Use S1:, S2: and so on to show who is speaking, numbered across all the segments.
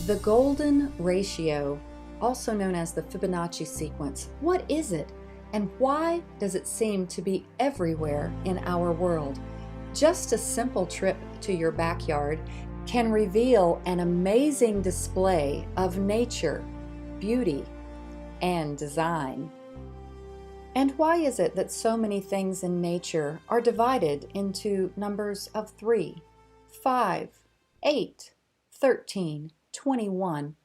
S1: The golden ratio, also known as the Fibonacci sequence, what is it and why does it seem to be everywhere in our world? Just a simple trip to your backyard can reveal an amazing display of nature, beauty, and design. And why is it that so many things in nature are divided into numbers of 3, 5, 8, 13, 21,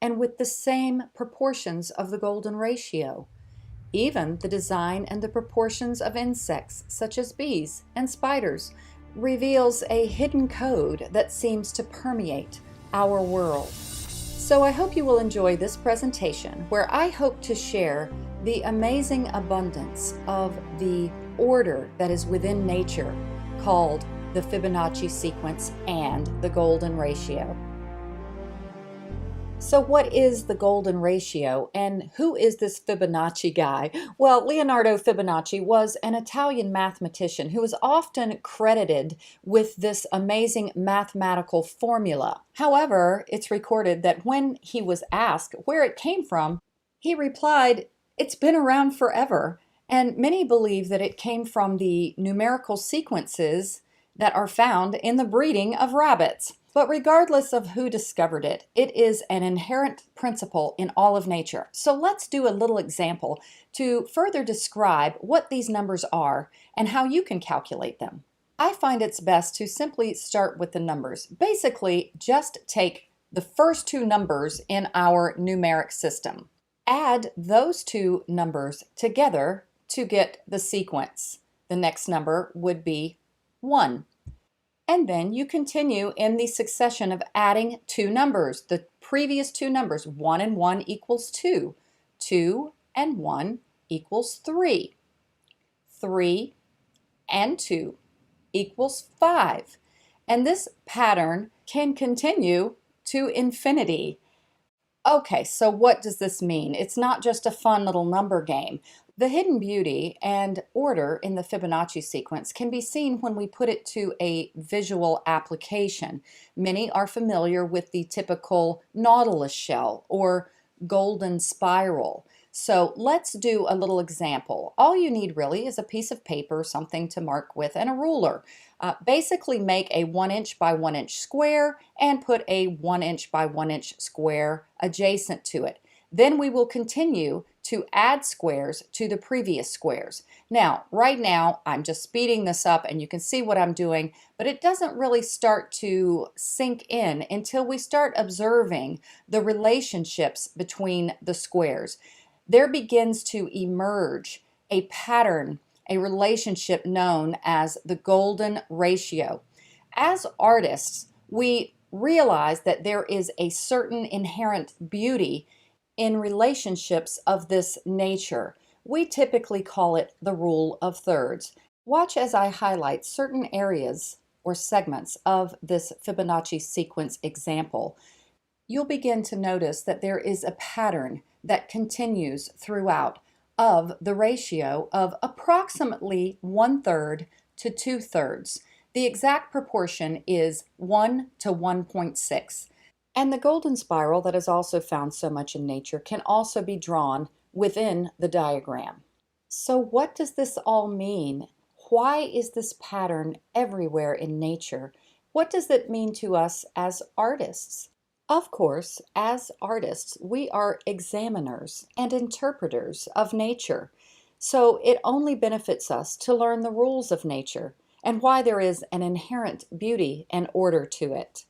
S1: and with the same proportions of the golden ratio? Even the design and the proportions of insects, such as bees and spiders, reveals a hidden code that seems to permeate our world. So I hope you will enjoy this presentation, where I hope to share the amazing abundance of the order that is within nature, called the Fibonacci sequence and the golden ratio. So what is the golden ratio, and who is this Fibonacci guy? Well, Leonardo Fibonacci was an Italian mathematician who is often credited with this amazing mathematical formula. However, it's recorded that when he was asked where it came from, he replied, "It's been around forever." And many believe that it came from the numerical sequences that are found in the breeding of rabbits. But regardless of who discovered it, it is an inherent principle in all of nature. So let's do a little example to further describe what these numbers are and how you can calculate them. I find it's best to simply start with the numbers. Basically, just take the first two numbers in our numeric system. Add those two numbers together to get the sequence. The next number would be 1. And then you continue in the succession of adding two numbers. The previous two numbers, 1 and 1 equals 2. 2 and 1 equals 3. 3 and 2 equals 5. And this pattern can continue to infinity. Okay, so what does this mean? It's not just a fun little number game. The hidden beauty and order in the Fibonacci sequence can be seen when we put it to a visual application. Many are familiar with the typical nautilus shell or golden spiral. So let's do a little example. All you need really is a piece of paper, something to mark with, and a ruler. Basically make a 1 inch by 1 inch square and put a 1 inch by 1 inch square adjacent to it. Then we will continue to add squares to the previous squares. Now, right now, I'm just speeding this up and you can see what I'm doing, but it doesn't really start to sink in until we start observing the relationships between the squares. There begins to emerge a pattern, a relationship known as the golden ratio. As artists, we realize that there is a certain inherent beauty in relationships of this nature. We typically call it the rule of thirds. Watch as I highlight certain areas or segments of this Fibonacci sequence example. You'll begin to notice that there is a pattern that continues throughout of the ratio of approximately 1/3 to 2/3. The exact proportion is 1 to 1.6. And the golden spiral that is also found so much in nature can also be drawn within the diagram. So what does this all mean? Why is this pattern everywhere in nature? What does it mean to us as artists? Of course, as artists, we are examiners and interpreters of nature. So it only benefits us to learn the rules of nature and why there is an inherent beauty and order to it.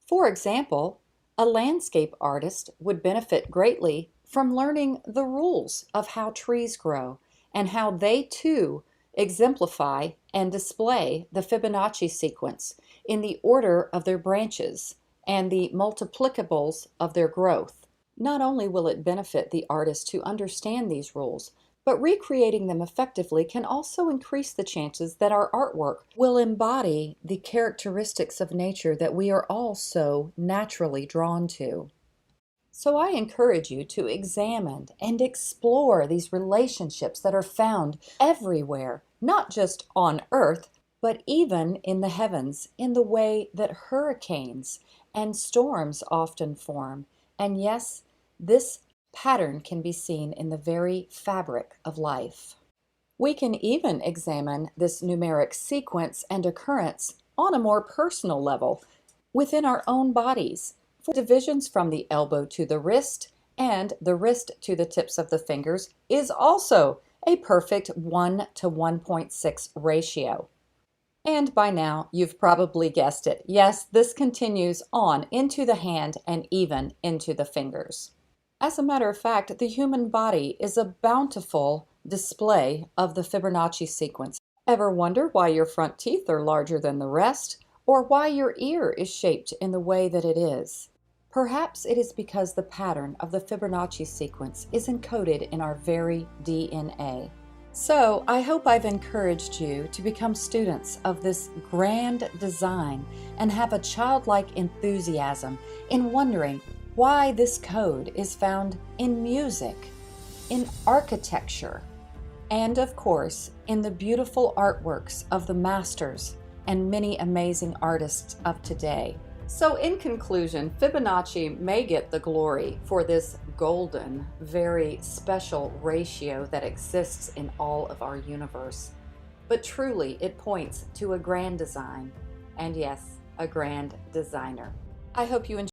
S1: For example, a landscape artist would benefit greatly from learning the rules of how trees grow and how they too exemplify and display the Fibonacci sequence in the order of their branches and the multiplicables of their growth. Not only will it benefit the artist to understand these rules, but recreating them effectively can also increase the chances that our artwork will embody the characteristics of nature that we are all so naturally drawn to. So I encourage you to examine and explore these relationships that are found everywhere, not just on Earth, but even in the heavens, in the way that hurricanes and storms often form. And yes, this pattern can be seen in the very fabric of life. We can even examine this numeric sequence and occurrence on a more personal level within our own bodies. For divisions from the elbow to the wrist and the wrist to the tips of the fingers is also a perfect 1 to 1.6 ratio. And by now, you've probably guessed it. Yes, this continues on into the hand and even into the fingers. As a matter of fact, the human body is a bountiful display of the Fibonacci sequence. Ever wonder why your front teeth are larger than the rest, or why your ear is shaped in the way that it is? Perhaps it is because the pattern of the Fibonacci sequence is encoded in our very DNA. So, I hope I've encouraged you to become students of this grand design and have a childlike enthusiasm in wondering why this code is found in music, in architecture, and of course, in the beautiful artworks of the masters and many amazing artists of today. So in conclusion, Fibonacci may get the glory for this golden, very special ratio that exists in all of our universe. But truly, it points to a grand design, and yes, a grand designer. I hope you enjoy